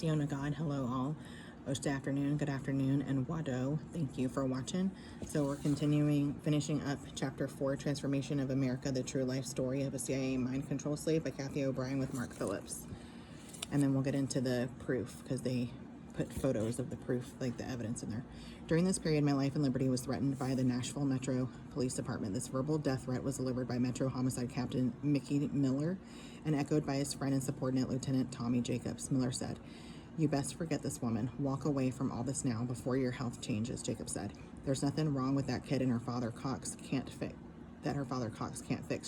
Siona God, hello all. Oshta afternoon, good afternoon, and Wado, thank you for watching. So we're finishing up Chapter 4, Transformation of America, the True Life Story of a CIA Mind Control Slave by Kathy O'Brien with Mark Phillips. And then we'll get into the proof, because they put photos of the proof, like the evidence in there. During this period, my life and liberty was threatened by the Nashville Metro Police Department. This verbal death threat was delivered by Metro Homicide Captain Mickey Miller and echoed by his friend and subordinate Lieutenant Tommy Jacobs. Miller said, "You best forget this woman. Walk away from all this now before your health changes," Jacob said. "There's nothing wrong with that kid and her father Cox can't fix.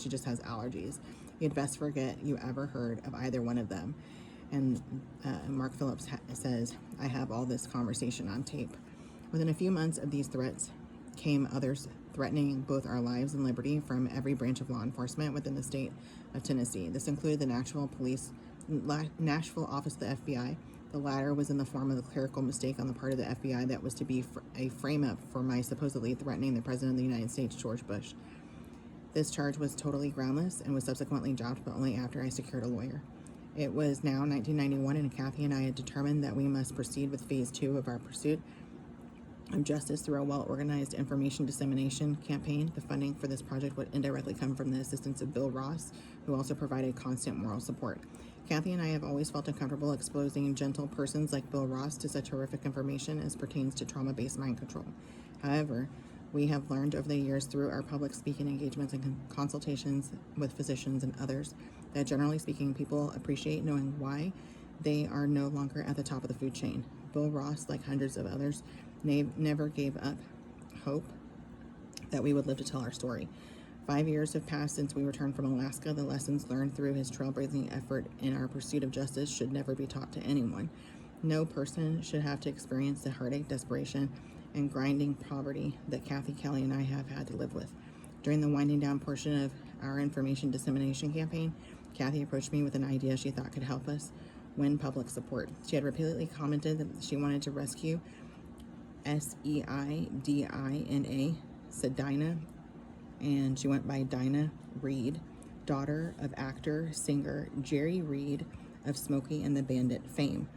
She just has allergies. You'd best forget you ever heard of either one of them." And Mark Phillips says, "I have all this conversation on tape." Within a few months of these threats came others threatening both our lives and liberty from every branch of law enforcement within the state of Tennessee. This included the Nashville office of the FBI. The latter was in the form of a clerical mistake on the part of the FBI that was to be a frame-up for my supposedly threatening the President of the United States, George Bush. This charge was totally groundless and was subsequently dropped, but only after I secured a lawyer. It was now 1991, and Kathy and I had determined that we must proceed with phase 2 of our pursuit of justice through a well-organized information dissemination campaign. The funding for this project would indirectly come from the assistance of Bill Ross, who also provided constant moral support. Kathy and I have always felt uncomfortable exposing gentle persons like Bill Ross to such horrific information as pertains to trauma-based mind control. However, we have learned over the years through our public speaking engagements and consultations with physicians and others that generally speaking, people appreciate knowing why they are no longer at the top of the food chain. Bill Ross, like hundreds of others, never gave up hope that we would live to tell our story. 5 years have passed since we returned from Alaska. The lessons learned through his trailblazing effort in our pursuit of justice should never be taught to anyone. No person should have to experience the heartache, desperation, and grinding poverty that Kathy, Kelly, and I have had to live with. During the winding down portion of our information dissemination campaign, Kathy approached me with an idea she thought could help us win public support. She had repeatedly commented that she wanted to rescue Seidina, Sedina, and she went by Dinah Reed, daughter of actor, singer Jerry Reed of Smokey and the Bandit fame.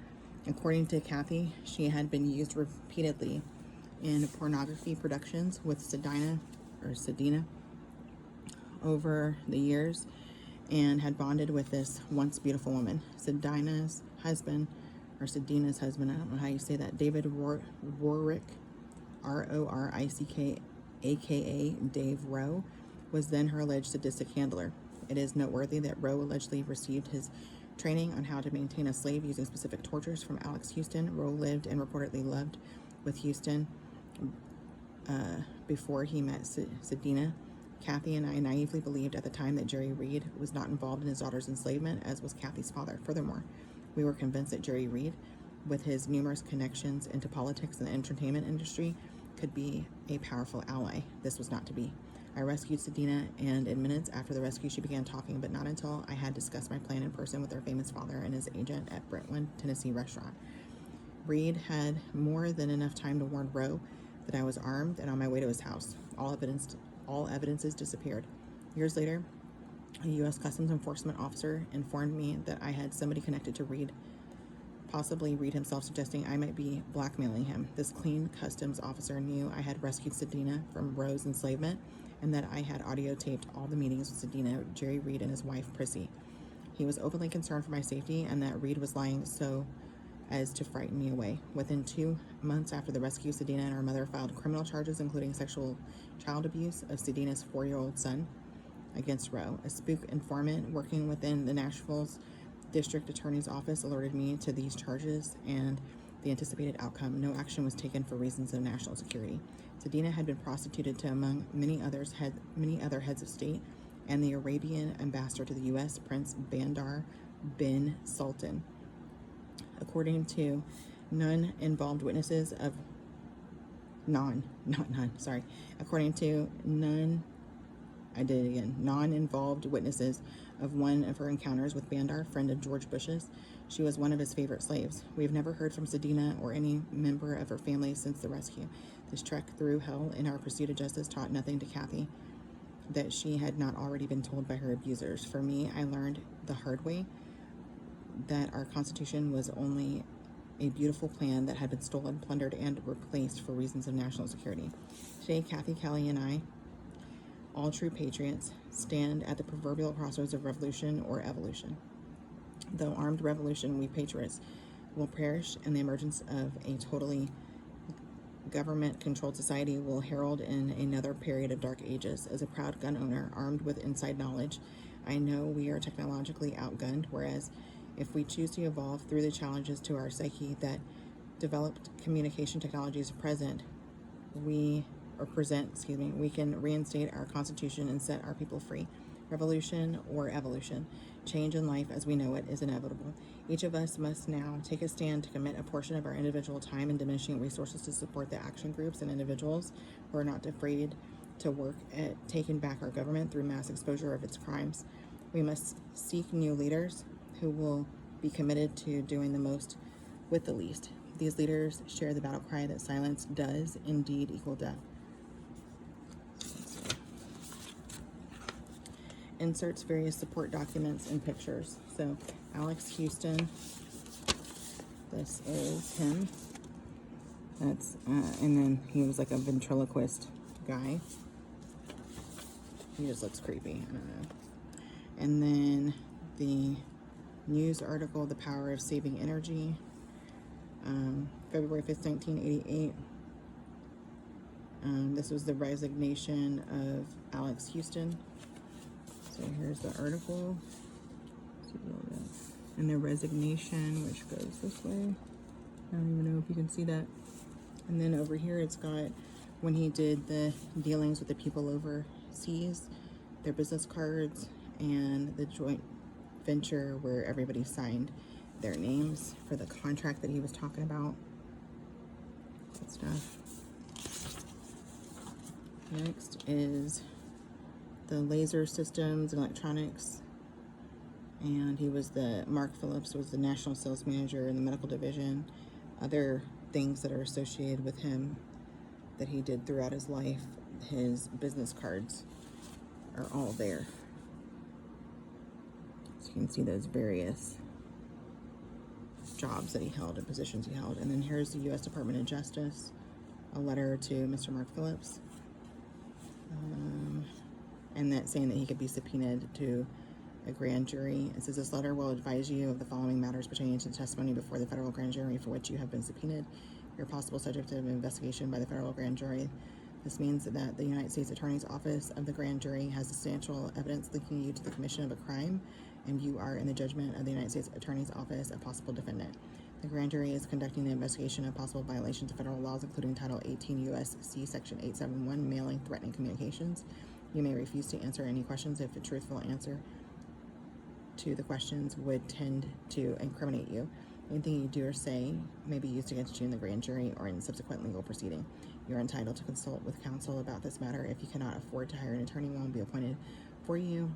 According to Kathy, she had been used repeatedly in pornography productions with Sedina over the years and had bonded with this once beautiful woman. Sedina's husband, I don't know how you say that, David Rorick, R-O-R-I-C-K, aka Dave Rowe, was then her alleged sadistic handler. It is noteworthy that Rowe allegedly received his training on how to maintain a slave using specific tortures from Alex Houston. Rowe lived and reportedly loved with Houston before he met Sedina. Kathy and I naively believed at the time that Jerry Reed was not involved in his daughter's enslavement, as was Kathy's father. Furthermore, we were convinced that Jerry Reed, with his numerous connections into politics and the entertainment industry, could be a powerful ally. This was not to be. I rescued Sedina, and in minutes after the rescue, she began talking, but not until I had discussed my plan in person with her famous father and his agent at Brentwood, Tennessee restaurant. Reed had more than enough time to warn Rowe that I was armed and on my way to his house. All evidences disappeared. Years later, a U.S. Customs Enforcement officer informed me that I had somebody connected to Reed, possibly Reed himself, suggesting I might be blackmailing him. This clean customs officer knew I had rescued Sedina from Rowe's enslavement and that I had audio taped all the meetings with Sedina, Jerry Reed, and his wife, Prissy. He was openly concerned for my safety and that Reed was lying so as to frighten me away. Within 2 months after the rescue, Sedina and her mother filed criminal charges, including sexual child abuse of Sedina's 4-year-old son against Rowe. A spook informant working within the Nashville's district attorney's office alerted me to these charges and the anticipated outcome. No action was taken for reasons of national security. Sedina had been prostituted to, among many other heads of state, and the Arabian ambassador to the U.S., Prince Bandar bin Sultan. According to non-involved witnesses, of one of her encounters with Bandar, friend of George Bush's. She was one of his favorite slaves. We have never heard from Sedina or any member of her family since the rescue. This trek through hell in our pursuit of justice taught nothing to Kathy that she had not already been told by her abusers. For me, I learned the hard way that our Constitution was only a beautiful plan that had been stolen, plundered, and replaced for reasons of national security. Today, Kathy, Kelly, and I, all true patriots, stand at the proverbial crossroads of revolution or evolution. Though armed revolution, we patriots will perish, and the emergence of a totally government-controlled society will herald in another period of dark ages. As a proud gun owner, armed with inside knowledge, I know we are technologically outgunned, whereas if we choose to evolve through the challenges to our psyche that developed communication technologies we can reinstate our Constitution and set our people free. Revolution or evolution, change in life as we know it is inevitable. Each of us must now take a stand to commit a portion of our individual time and diminishing resources to support the action groups and individuals who are not afraid to work at taking back our government through mass exposure of its crimes. We must seek new leaders who will be committed to doing the most with the least. These leaders share the battle cry that silence does indeed equal death. Inserts various support documents and pictures. So Alex Houston, this is him. That's and then he was like a ventriloquist guy. He just looks creepy. I don't know. And then the news article, "The Power of Saving Energy," February 5th, 1988. This was the resignation of Alex Houston. So here's the article. And the resignation, which goes this way. I don't even know if you can see that. And then over here it's got when he did the dealings with the people overseas, their business cards, and the joint venture where everybody signed their names for the contract that he was talking about. Good stuff. Next is the laser systems and electronics, and Mark Phillips was the national sales manager in the medical division. Other things that are associated with him that he did throughout his life, his business cards are all there. So you can see those various jobs that he held and positions he held. And then here's the U.S. Department of Justice, a letter to Mr. Mark Phillips. And that saying that he could be subpoenaed to a grand jury. It says, "This letter will advise you of the following matters pertaining to testimony before the federal grand jury for which you have been subpoenaed. You're possible subject of investigation by the federal grand jury. This means that the United States Attorney's Office of the grand jury has substantial evidence linking you to the commission of a crime, and you are, in the judgment of the United States Attorney's Office, a possible defendant. The grand jury is conducting the investigation of possible violations of federal laws, including Title 18 U.S.C. Section 871, mailing, threatening communications. You may refuse to answer any questions if a truthful answer to the questions would tend to incriminate you. Anything you do or say may be used against you in the grand jury or in subsequent legal proceeding. You're entitled to consult with counsel about this matter. If you cannot afford to hire an attorney, one will be appointed for you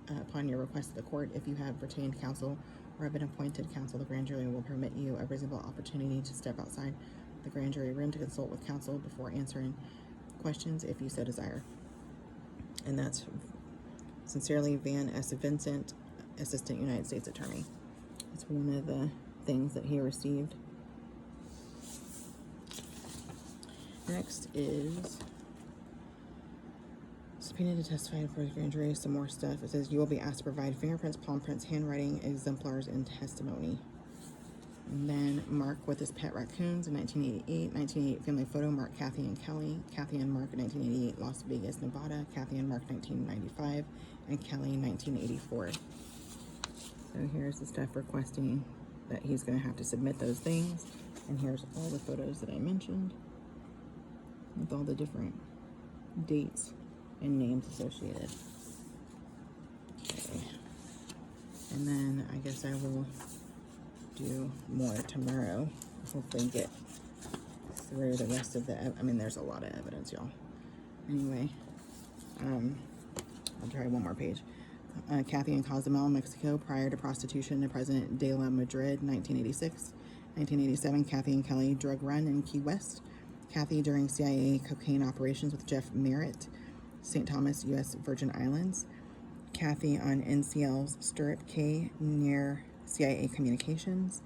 upon your request to the court. If you have retained counsel or have been appointed counsel, the grand jury will permit you a reasonable opportunity to step outside the grand jury room to consult with counsel before answering questions if you so desire." And that's sincerely Van S. Vincent, Assistant United States Attorney. It's one of the things that he received. Next is subpoenaed to testify before the grand jury. Some more stuff. It says you will be asked to provide fingerprints, palm prints, handwriting, exemplars, and testimony. And then Mark with his pet raccoons in 1988. 1988 family photo, Mark, Kathy, and Kelly. Kathy and Mark in 1988, Las Vegas, Nevada. Kathy and Mark 1995, and Kelly 1984. So here's the stuff requesting that he's going to have to submit those things. And here's all the photos that I mentioned with all the different dates and names associated. Okay. And then I guess I will do more tomorrow. Hopefully get through the rest of there's a lot of evidence, y'all. Anyway, I'll try one more page. Kathy in Cozumel, Mexico, prior to prostitution to President de la Madrid, 1986. 1987, Kathy and Kelly, drug run in Key West. Kathy during CIA cocaine operations with Jeff Merritt, St. Thomas, U.S. Virgin Islands. Kathy on NCL's Stirrup Cay near CIA communications.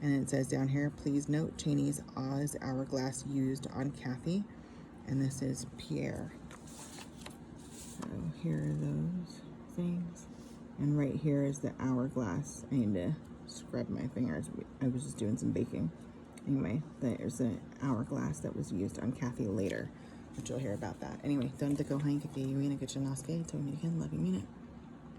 And it says down here, please note Cheney's Oz hourglass used on Kathy. And this is Pierre. So here are those things. And right here is the hourglass. I need to scrub my fingers. I was just doing some baking. Anyway, there's an hourglass that was used on Kathy later, which you'll hear about that. Anyway, don't go hang, to mean a good to meet again. Love you, mean it.